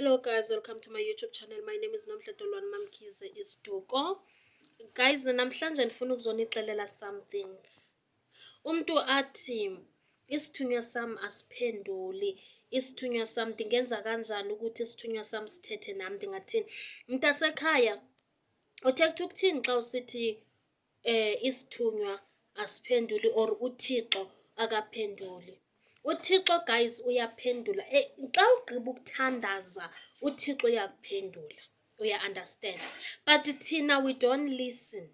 Hello guys, welcome to my YouTube channel. My name is Nomhledolwane Mamkhize Isduko. Guys, namhlanje ndifuna ukuzonixelela something. Umuntu athi isithunywa sami asiphenduli. Isithunywa sami ndingenza kanjani ukuthi isithunywa sami sithethe nami ndingathini? Mntasekhaya, uthetha ukuthini xa usithi isithunywa asiphenduli or uThixo akaphenduli? uThixo guys uyaphendula. Xa ugqiba ukuthandaza uThixo uyakuphendula. Uya-understand. But thina we don't listen.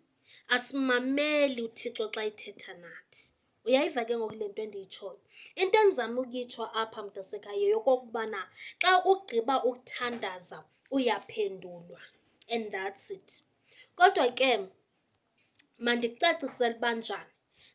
Asimameli uThixo xa ithetha nathi. Uyayiva ke ngoku le nto endiyitshoyo. Into endizama ukuyitsho apha mntasekhaya yokokubana xa ugqiba ukuthandaza uyaphendulwa. And that's it. Kodwa ke mandikucacisele banjani.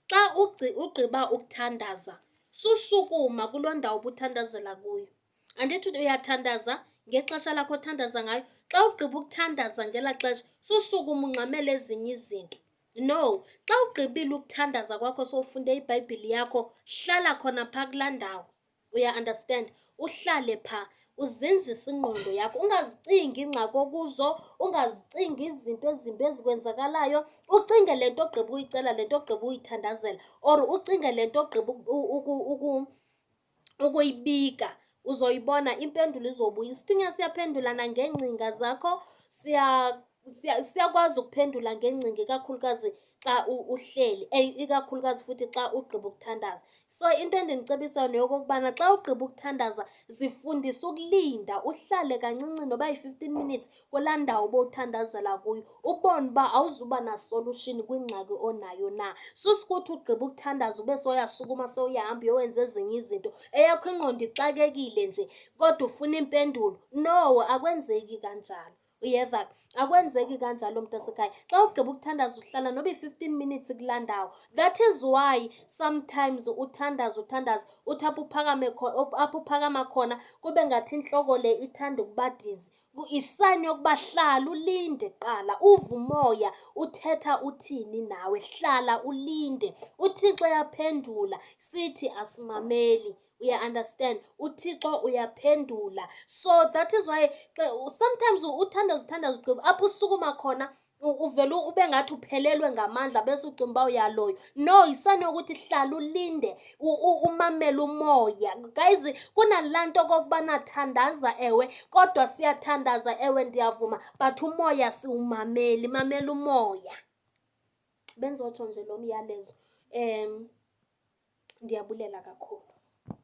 Xa ugqiba ukuthandaza susukuma kuloo ndawo ubuthandazela kuyo. Andithi uyathandaza ngexesha lakho othandaza ngayo. Xa ugqiba ukuthandaza ngela xesha susukuma ungxamele ezinye izinto. No, xa ugqibile ukuthandaza kwakho sowufunde iBhayibhile yakho, hlala khona phaa kulaa ndawo. Uya-understand? Uhlale phaa, uzinzise ingqondo yakho. Ungazicingi ingxaki okuzo, ungazicingi izinto ezimbi ezikwenzakalayo. Ucinge le nto ogqiba uyicela, le nto ogqiba uyithandazela. Or ucinge le nto ogqiba ukuyibika. Uzoyibona impendulo izobuya. Isithunywa siyaphendula nangeengcinga zakho. Siyakwazi ukuphendula ngeengcinga ikakhulukazi xa uhleli, ikakhulukazi futhi xa ugqiba ukuthandaza. So into endinicebisa neyokokubana xa ugqiba ukuthandaza zifundisa ukulinda, uhlale kancinci noba yi-15 minutes kulaa ndawo ubowuthandazela kuyo, ubone uba awuzuba na-solution kwingxaki onayo na. Susikuthi ugqiba ukuthandaza ube soyasukuma soyahamba uyowenza ezinye izinto, eyakho ingqondo ixakekile nje kodwa ufuna impendulo. No, akwenzeki kanjalo. Uyeva? Akwenzeki kanjalo mntasekhaya. Xa ugqiba ukuthandaza uhlala noba yi-15 minutes kulaa ndawo. That is why sometimes uthandaza uthi apho uphakama khona kube ngathi intloko le ithanda ukuba dizi. Isayini yokuba hlala ulinde kuqala, uve umoya uthetha uthini nawe. Hlala ulinde. uThixo uyaphendula, sithi asimameli. Uya-understand? uThixo uyaphendula. So that is why sometimes uthandaza ugqiba apho usukuma khona uvele ube ngathi uphelelwe ngamandla bese ucinga uba uyaloywa. No, isani yokuthi hlala ulinde, umamele umoya. Guys, kunalaa nto okokubana thandaza ewe, kodwa siyathandaza ewe ndiyavuma, but umoya siwumameli. Mamela umoya. Benzotsho nje lo myalezo. Ndiyabulela kakhulu.